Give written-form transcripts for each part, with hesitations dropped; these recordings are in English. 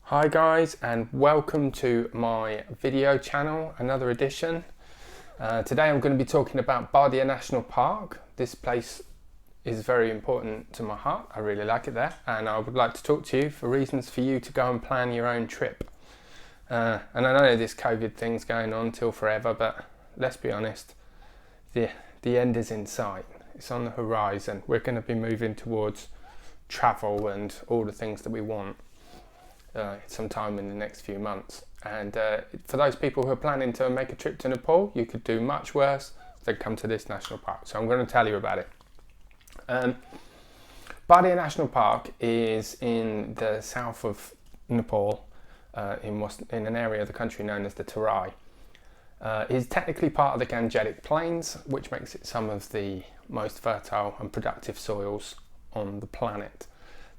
Hi guys, and welcome to my video channel, another edition. Today I'm going to be talking about Bardia National Park. This place is very important to my heart. I really like it there, and I would like to talk to you for reasons for you to go and plan your own trip. And I know this COVID thing's going on till forever, but let's be honest, the end is in sight. It's on the horizon. We're going to be moving towards travel and all the things that we want sometime in the next few months. And for those people who are planning to make a trip to Nepal, you could do much worse than come to this national park. So I'm going to tell you about it. Bardia National Park is in the south of Nepal, in an area of the country known as the Terai. It is technically part of the Gangetic Plains, which makes it some of the most fertile and productive soils on the planet.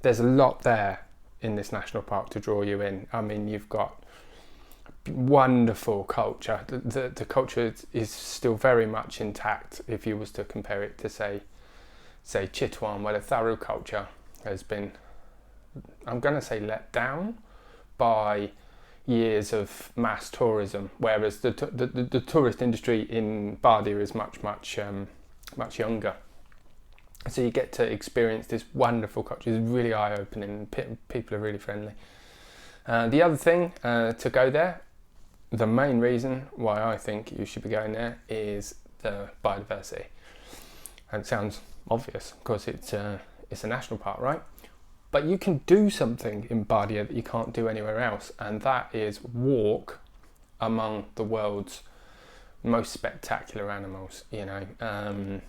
There's a lot there in this national park to draw you in. I mean, you've got wonderful culture. The culture is still very much intact if you was to compare it to say Chitwan, where the Tharu culture has been, I'm going to say, let down by years of mass tourism, whereas the tourist industry in Bardia is much younger. So you get to experience this wonderful culture. It's really eye-opening. People are really friendly. The other thing to go there, the main reason why I think you should be going there, is the biodiversity. And it sounds obvious because it's a national park, right? But you can do something in Bardia that you can't do anywhere else, and that is walk among the world's most spectacular animals. You know.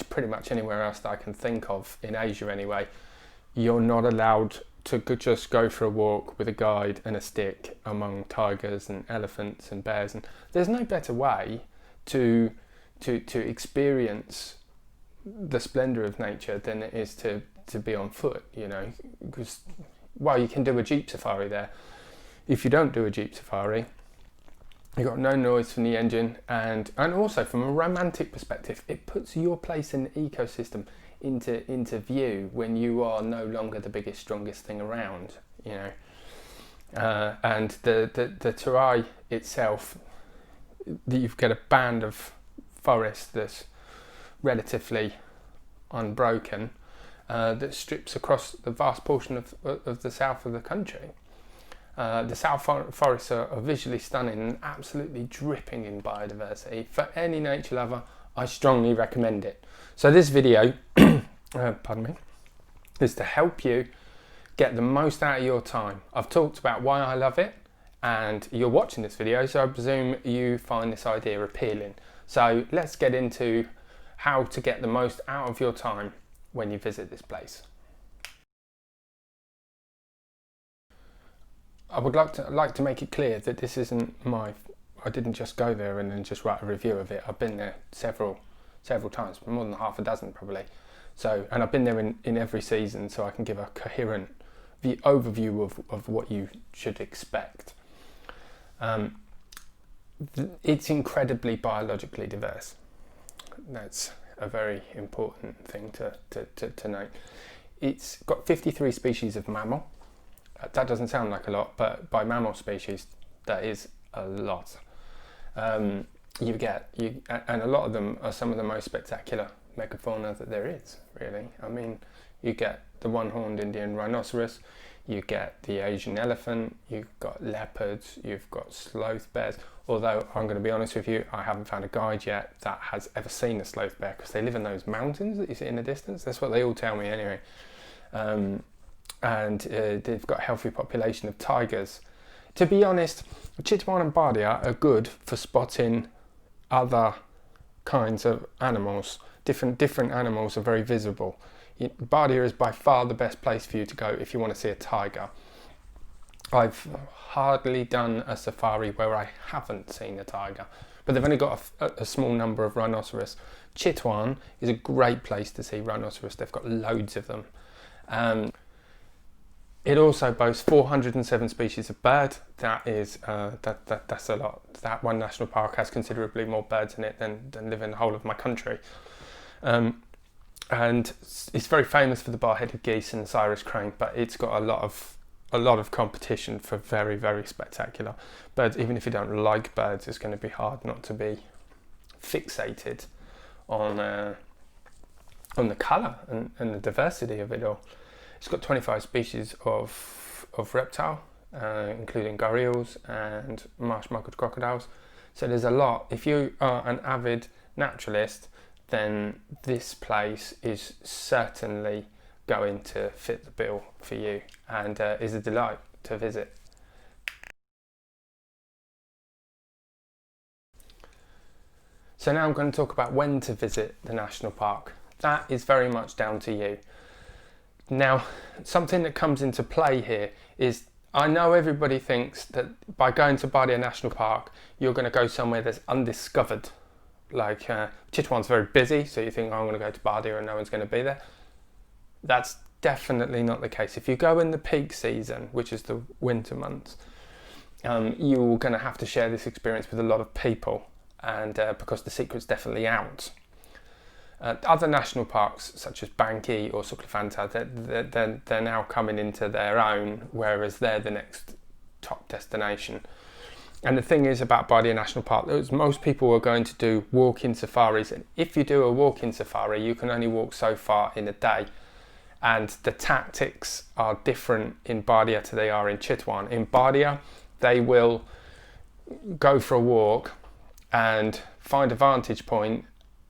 Pretty much anywhere else that I can think of, in Asia anyway, you're not allowed to just go for a walk with a guide and a stick among tigers and elephants and bears, and there's no better way to experience the splendor of nature than it is to be on foot, you know, because while you can do a jeep safari there, if you don't do a jeep safari, you've got no noise from the engine, and also from a romantic perspective, it puts your place in the ecosystem into view when you are no longer the biggest, strongest thing around, you know. And the Terai itself, you've got a band of forest that's relatively unbroken, that strips across the vast portion of the south of the country. The South Forests are visually stunning and absolutely dripping in biodiversity. For any nature lover, I strongly recommend it. So this video, pardon me, is to help you get the most out of your time. I've talked about why I love it, and you're watching this video, so I presume you find this idea appealing. So let's get into how to get the most out of your time when you visit this place. I would like to make it clear that this isn't I didn't just go there and then just write a review of it. I've been there several times, more than half a dozen probably. So, and I've been there in every season, so I can give a coherent overview of what you should expect. It's incredibly biologically diverse. That's a very important thing to note. It's got 53 species of mammal. That doesn't sound like a lot, but by mammal species, that is a lot. And a lot of them are some of the most spectacular megafauna that there is, really. I mean, you get the one-horned Indian rhinoceros, you get the Asian elephant, you've got leopards, you've got sloth bears. Although, I'm going to be honest with you, I haven't found a guide yet that has ever seen a sloth bear, because they live in those mountains that you see in the distance. That's what they all tell me anyway. And they've got a healthy population of tigers. To be honest, Chitwan and Bardia are good for spotting other kinds of animals. Different animals are very visible. Bardia is by far the best place for you to go if you want to see a tiger. I've hardly done a safari where I haven't seen a tiger, but they've only got a small number of rhinoceros. Chitwan is a great place to see rhinoceros. They've got loads of them. It also boasts 407 species of bird. That is that's a lot. That one national park has considerably more birds in it than live in the whole of my country. And it's very famous for the bar-headed geese and the Cyrus crane, but it's got a lot a lot of competition for very, very spectacular birds. Even if you don't like birds, it's going to be hard not to be fixated on the colour and the diversity of it all. It's got 25 species of reptile, including gharials and marsh-muckled crocodiles. So there's a lot. If you are an avid naturalist, then this place is certainly going to fit the bill for you, and is a delight to visit. So now I'm going to talk about when to visit the national park. That is very much down to you. Now, something that comes into play here is, I know everybody thinks that by going to Bardia National Park, you're going to go somewhere that's undiscovered. Like Chitwan's very busy, so you think, oh, I'm going to go to Bardia and no one's going to be there. That's definitely not the case. If you go in the peak season, which is the winter months, you're going to have to share this experience with a lot of people, and because the secret's definitely out. Other national parks, such as Banki or Suklafanta, they're now coming into their own, whereas they're the next top destination. And the thing is about Bardia National Park, is most people are going to do walk-in safaris, and if you do a walk-in safari, you can only walk so far in a day. And the tactics are different in Bardia to they are in Chitwan. In Bardia, they will go for a walk and find a vantage point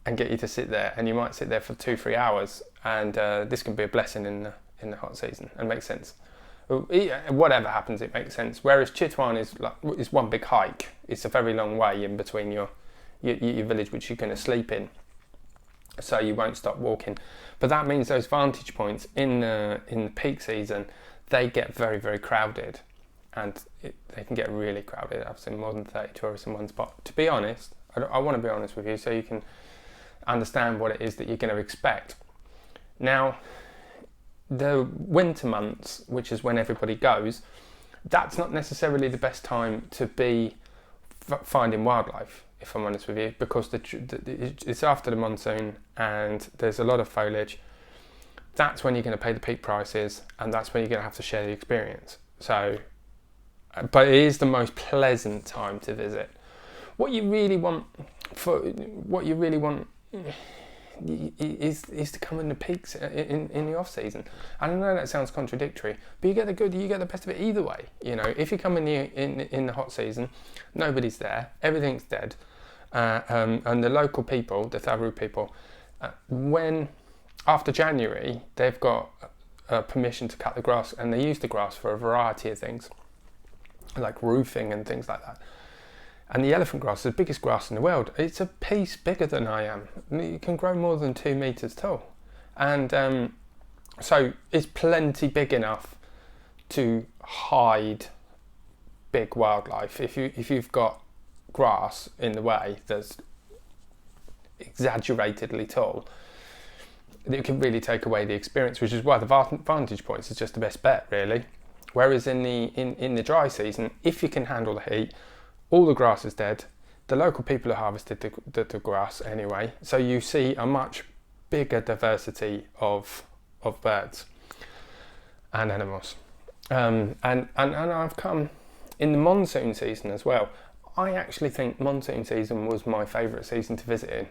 and get you to sit there, and you might sit there for 2-3 hours, and this can be a blessing in the hot season and makes sense. Whatever happens, it makes sense. Whereas Chitwan is one big hike. It's a very long way in between your village, which you're going to sleep in, so you won't stop walking. But that means those vantage points in the peak season, they get very, very crowded, and they can get really crowded. I've seen more than 30 tourists in one spot. To be honest, I want to be honest with you, so you can understand what it is that you're going to expect. Now, the winter months, which is when everybody goes, that's not necessarily the best time to be finding wildlife, if I'm honest with you, because it's after the monsoon and there's a lot of foliage. That's when you're going to pay the peak prices, and that's when you're going to have to share the experience. So, but it is the most pleasant time to visit. What you really want is to come in the peaks in the off season. I don't know, that sounds contradictory, but you get the best of it either way. You know, if you come in the hot season, nobody's there, everything's dead, and the local people, the Tharu people, when after January they've got permission to cut the grass, and they use the grass for a variety of things, like roofing and things like that. And the elephant grass is the biggest grass in the world. It's a piece bigger than I am. It can grow more than 2 meters tall. And so it's plenty big enough to hide big wildlife. If you've got grass in the way that's exaggeratedly tall, it can really take away the experience, which is why the vantage points is just the best bet, really. Whereas in the dry season, if you can handle the heat, all the grass is dead. The local people have harvested the grass anyway, so you see a much bigger diversity of birds and animals. And I've come in the monsoon season as well. I actually think monsoon season was my favourite season to visit in.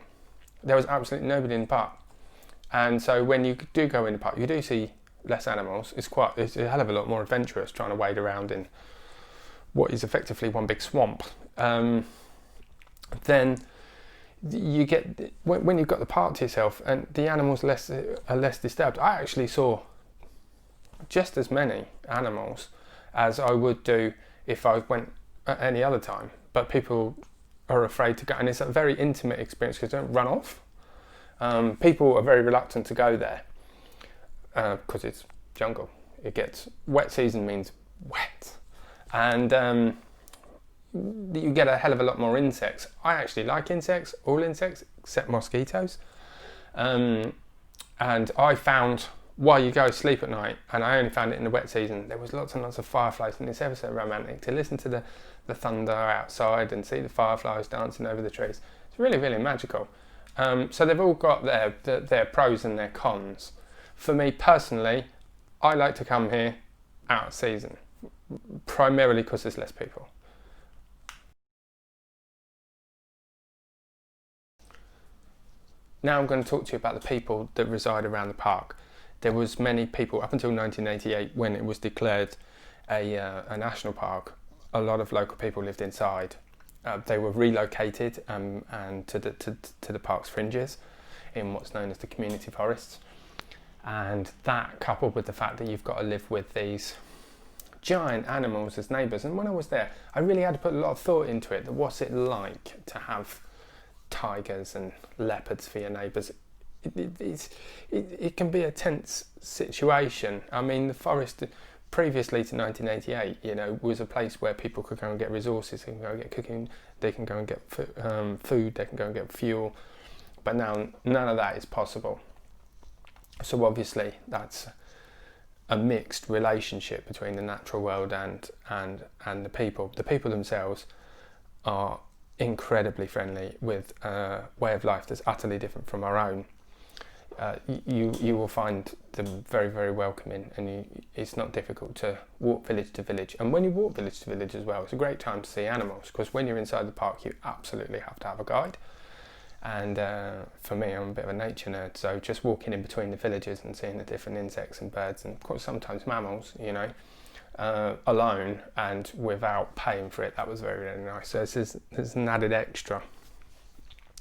There was absolutely nobody in the park, and so when you do go in the park, you do see less animals. It's a hell of a lot more adventurous trying to wade around in what is effectively one big swamp. Then you get, when you've got the park to yourself and the animals are less disturbed. I actually saw just as many animals as I would do if I went at any other time, but people are afraid to go, and it's a very intimate experience because they don't run off. People are very reluctant to go there because it's jungle. It gets wet season means wet. And you get a hell of a lot more insects. I actually like insects, all insects except mosquitoes. And I found, while you go sleep at night, and I only found it in the wet season, there was lots and lots of fireflies, and it's ever so romantic to listen to the thunder outside and see the fireflies dancing over the trees. It's really, really magical. So they've all got their pros and their cons. For me personally, I like to come here out of season. primarily because there's less people. Now I'm going to talk to you about the people that reside around the park. There was many people up until 1988 when it was declared a national park. A lot of local people lived inside. They were relocated and to the park's fringes in what's known as the community forests. And that, coupled with the fact that you've got to live with these giant animals as neighbours. And when I was there, I really had to put a lot of thought into it. What's it like to have tigers and leopards for your neighbours? It can be a tense situation. I mean, the forest previously to 1988, you know, was a place where people could go and get resources, they can go and get cooking, they can go and get food, they can go and get fuel. But now none of that is possible. So obviously that's a mixed relationship between the natural world and the people. The people themselves are incredibly friendly with a way of life that's utterly different from our own. You will find them very, very welcoming, and it's not difficult to walk village to village. And when you walk village to village as well, it's a great time to see animals, because when you're inside the park you absolutely have to have a guide. And for me, I'm a bit of a nature nerd, so just walking in between the villages and seeing the different insects and birds, and of course sometimes mammals, you know, alone and without paying for it, that was very, very nice. So there's an added extra.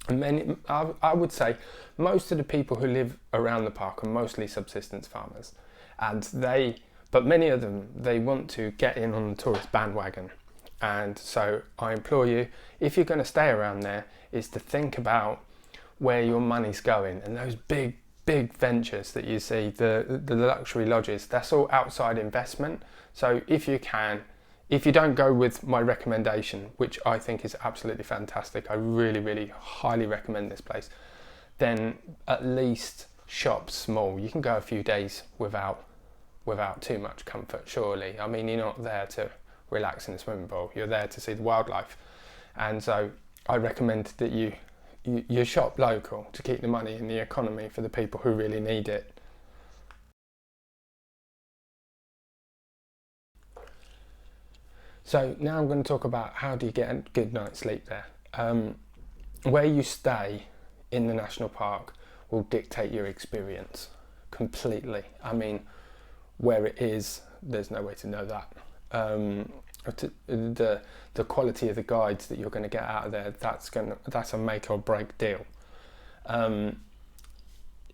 And I would say most of the people who live around the park are mostly subsistence farmers, but many of them, they want to get in on the tourist bandwagon. And so I implore you, if you're going to stay around there, is to think about where your money's going. And those big ventures that you see, the luxury lodges, that's all outside investment. So if you don't go with my recommendation, which I think is absolutely fantastic, I really, really highly recommend this place, then at least shop small. You can go a few days without too much comfort, surely. I mean, you're not there to relax in a swimming pool, you're there to see the wildlife. And so I recommend that you shop local to keep the money in the economy for the people who really need it. So now I'm going to talk about how do you get a good night's sleep there. Where you stay in the national park will dictate your experience completely. I mean, where it is, there's no way to know that. The quality of the guides that you're going to get out of there, that's a make or break deal.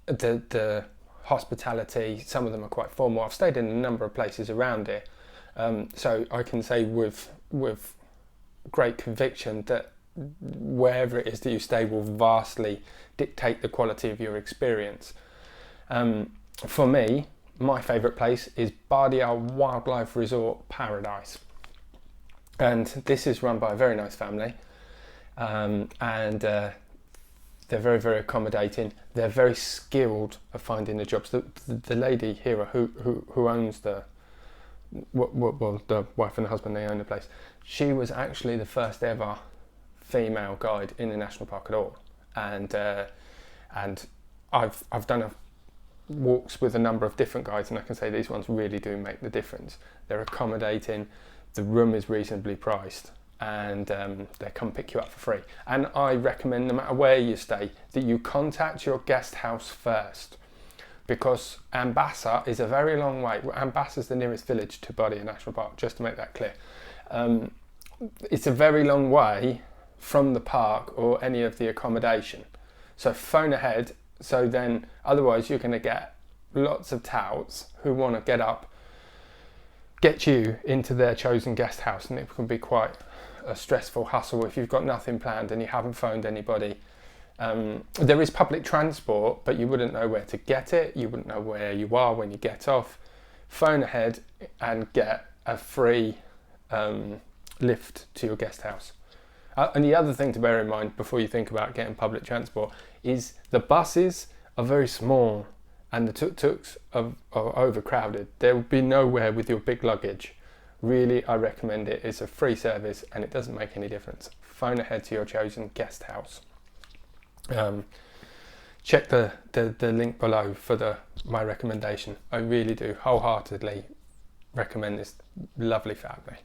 The hospitality, some of them are quite formal. I've stayed in a number of places around here, so I can say with great conviction that wherever it is that you stay will vastly dictate the quality of your experience. For me, my favourite place is Bardia Wildlife Resort Paradise, and this is run by a very nice family, and they're very, very accommodating. They're very skilled at finding the jobs. The lady here who owns the wife and the husband, they own the place. She was actually the first ever female guide in the national park at all, and I've done walks with a number of different guides, and I can say these ones really do make the difference. They're accommodating, the room is reasonably priced, and they come pick you up for free. And I recommend, no matter where you stay, that you contact your guest house first, because Ambassa is a very long way. Ambassa is the nearest village to Bardia National Park, just to make that clear. It's a very long way from the park or any of the accommodation. So phone ahead, so then otherwise you're going to get lots of touts who want to get you into their chosen guest house, and it can be quite a stressful hustle if you've got nothing planned and you haven't phoned anybody. There is public transport, but you wouldn't know where to get it, you wouldn't know where you are when you get off. Phone ahead and get a free lift to your guest house. And the other thing to bear in mind before you think about getting public transport is the buses are very small and the tuk-tuks are overcrowded. There will be nowhere with your big luggage. Really, I recommend it. It's a free service and it doesn't make any difference. Phone ahead to your chosen guest house. Check the link below for my recommendation. I really do wholeheartedly recommend this lovely family.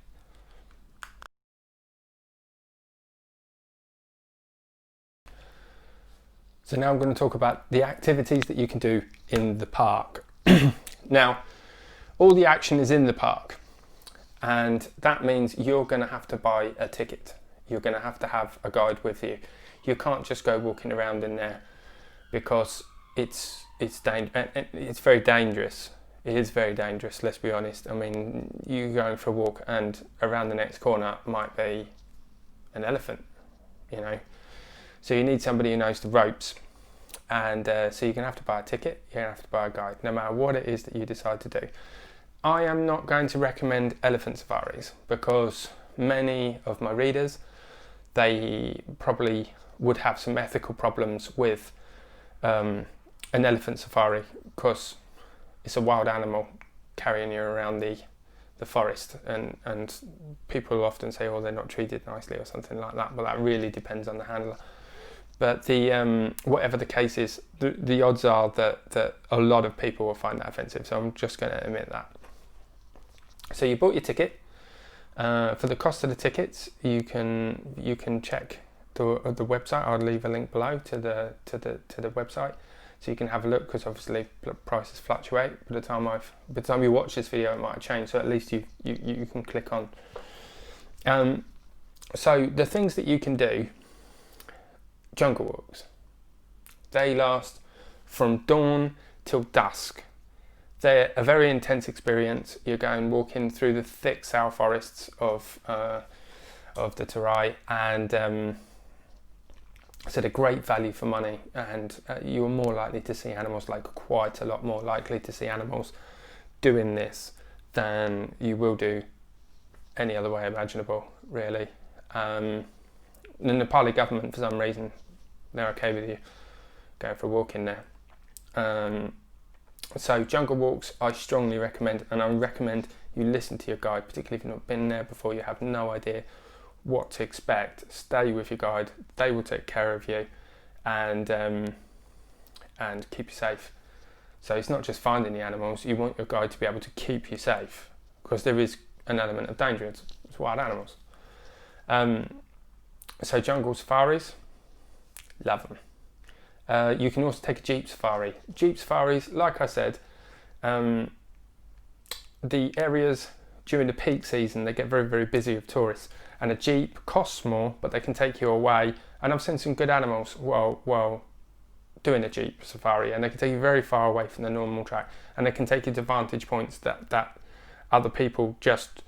So now I'm going to talk about the activities that you can do in the park. Now, all the action is in the park, and that means you're going to have to buy a ticket. You're going to have a guide with you. You can't just go walking around in there, because it's very dangerous. It is very dangerous, let's be honest. I mean, you're going for a walk and around the next corner might be an elephant, you know. So you need somebody who knows the ropes, and so you're going to have to buy a ticket, you're going to have to buy a guide, no matter what it is that you decide to do. I am not going to recommend elephant safaris, because many of my readers, they probably would have some ethical problems with an elephant safari, because it's a wild animal carrying you around the forest, and people often say, oh, they're not treated nicely or something like that. But that really depends on the handler. But the whatever the case is, the odds are that a lot of people will find that offensive. So I'm just going to admit that. So you bought your ticket. For the cost of the tickets, you can check the website. I'll leave a link below to the website, so you can have a look, because obviously prices fluctuate. By the time you watch this video, it might have changed. So at least you can click on. So the things that you can do: jungle walks. They last from dawn till dusk. They're a very intense experience. You're going walking through the thick sour forests of the Terai, and so they're great value for money, and you're more likely to see animals, like quite a lot more likely to see animals doing this than you will do any other way imaginable, really. The Nepali government, for some reason, they're okay with you going for a walk in there. So jungle walks, I strongly recommend, and I recommend you listen to your guide, particularly if you've not been there before, you have no idea what to expect. Stay with your guide, they will take care of you, and keep you safe. So it's not just finding the animals, you want your guide to be able to keep you safe, because there is an element of danger, it's wild animals. So jungle safaris, love them. You can also take a jeep safari. Jeep safaris, like I said, the areas during the peak season, they get very, very busy with tourists, and a jeep costs more, but they can take you away. And I've seen some good animals while doing a jeep safari, and they can take you very far away from the normal track, and they can take you to vantage points that other people just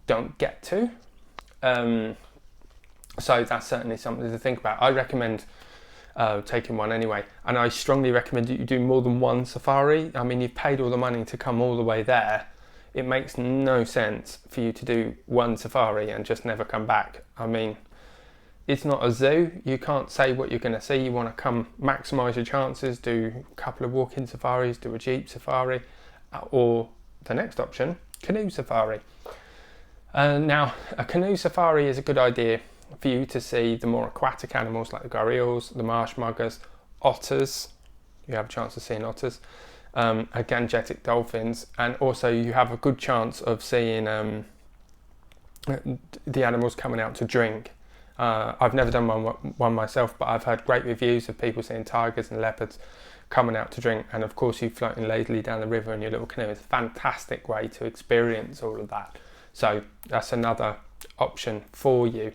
don't get to. So that's certainly something to think about. I recommend taking one anyway, and I strongly recommend that you do more than one safari. I mean, you've paid all the money to come all the way there. It makes no sense for you to do one safari and just never come back. I mean, it's not a zoo. You can't say what you're going to see. You want to come maximise your chances, do a couple of walk-in safaris, do a jeep safari, or the next option, canoe safari. Now, a canoe safari is a good idea for you to see the more aquatic animals like the gharials, the marsh muggers, otters. You have a chance of seeing otters, gangetic dolphins, and also you have a good chance of seeing the animals coming out to drink. I've never done one myself, but I've heard great reviews of people seeing tigers and leopards coming out to drink, and of course you floating lazily down the river in your little canoe. It's a fantastic way to experience all of that. So that's another option for you.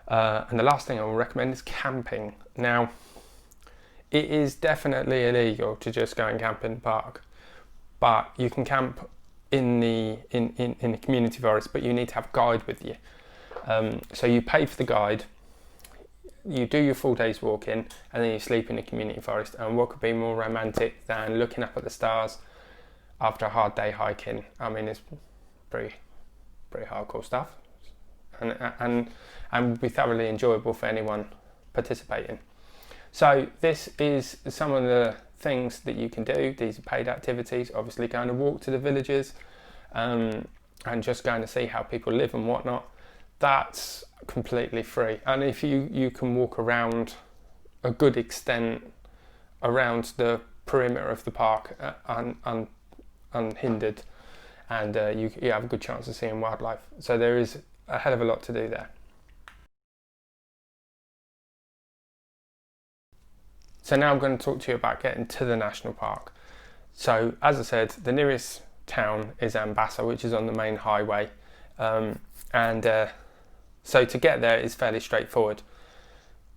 And the last thing I will recommend is camping. Now, it is definitely illegal to just go and camp in the park, but you can camp in the community forest, but you need to have a guide with you. So you pay for the guide, you do your full day's walking, and then you sleep in the community forest. And what could be more romantic than looking up at the stars after a hard day hiking? I mean, it's pretty hardcore stuff, and would be thoroughly enjoyable for anyone participating. So this is some of the things that you can do. These are paid activities. Obviously going to walk to the villages, and just going to see how people live and whatnot. That's completely free. And if you can walk around a good extent around the perimeter of the park unhindered, and you have a good chance of seeing wildlife. So there is a hell of a lot to do there. So now I'm going to talk to you about getting to the national park. So as I said, the nearest town is Ambassa, which is on the main highway, so to get there is fairly straightforward.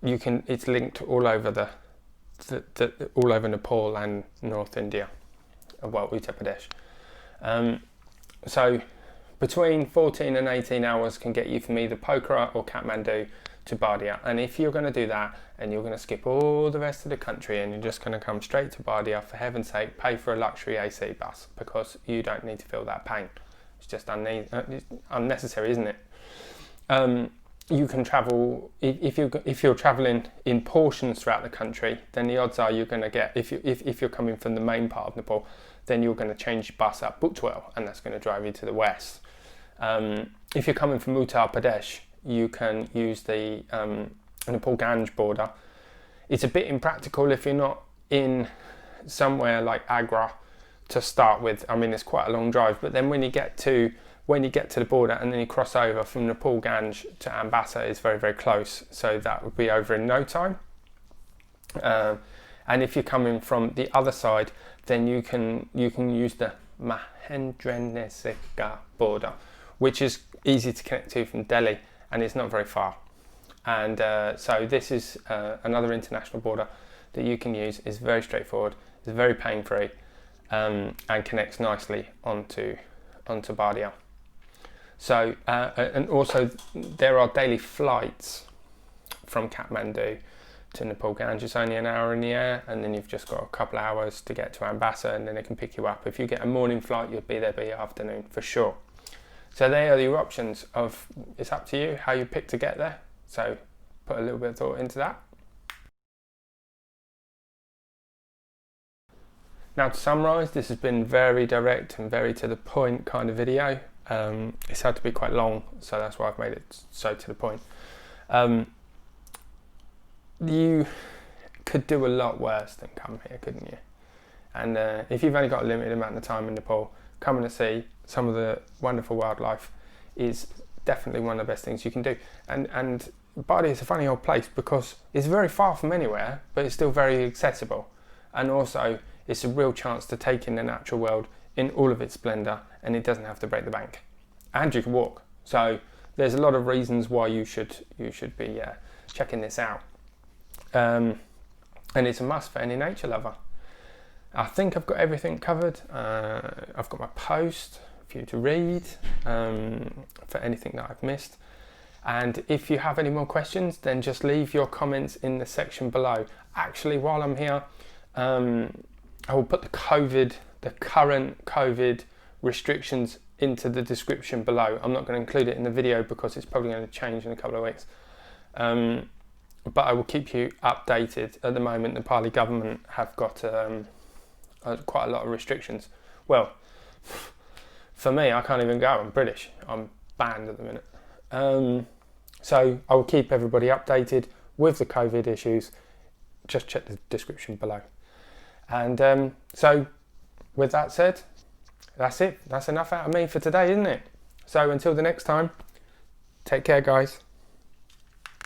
It's linked all over all over Nepal and North India, well, Uttar Pradesh. So between 14 and 18 hours can get you from either Pokhara or Kathmandu to Bardia. And if you're going to do that and you're going to skip all the rest of the country and you're just going to come straight to Bardia, for heaven's sake, pay for a luxury AC bus, because you don't need to feel that pain. It's just unnecessary, isn't it? You can travel, if you're travelling in portions throughout the country, then the odds are you're going to get, if you're coming from the main part of Nepal, then you're going to change your bus at Butwell, and that's going to drive you to the west. If you're coming from Uttar Pradesh, you can use the Nepal-Ganj border. It's a bit impractical if you're not in somewhere like Agra to start with. I mean, it's quite a long drive, but then when you get to the border and then you cross over from Nepal-Ganj to Ambassa, is very, very close. So that would be over in no time. And if you're coming from the other side, then you can use the Mahendra border, which is easy to connect to from Delhi, and it's not very far. And so this is another international border that you can use. It's very straightforward, it's very pain-free, and connects nicely onto Bardia. So and also there are daily flights from Kathmandu to Nepal-Ganj. It's only an hour in the air, and then you've just got a couple of hours to get to Ambassa, and then they can pick you up. If you get a morning flight, you'll be there by the afternoon for sure. So they are your options it's up to you how you pick to get there. So put a little bit of thought into that. Now to summarise, this has been very direct and very to the point kind of video. It's had to be quite long, so that's why I've made it so to the point. You could do a lot worse than come here, couldn't you? And if you've only got a limited amount of time in Nepal, coming to see some of the wonderful wildlife is definitely one of the best things you can do. And Bardia is a funny old place because it's very far from anywhere, but it's still very accessible. And also, it's a real chance to take in the natural world in all of its splendour, and it doesn't have to break the bank. And you can walk. So there's a lot of reasons why you should be checking this out. And it's a must for any nature lover. I think I've got everything covered. I've got my post for you to read for anything that I've missed. And if you have any more questions, then just leave your comments in the section below. Actually, while I'm here, I will put the current COVID restrictions into the description below. I'm not going to include it in the video because it's probably going to change in a couple of weeks. But I will keep you updated. At the moment, the Nepali government have got quite a lot of restrictions. Well, for me, I can't even go. I'm British. I'm banned at the minute. So I will keep everybody updated with the COVID issues. Just check the description below. And so with that said, that's it. That's enough out of me for today, isn't it? So until the next time, take care, guys.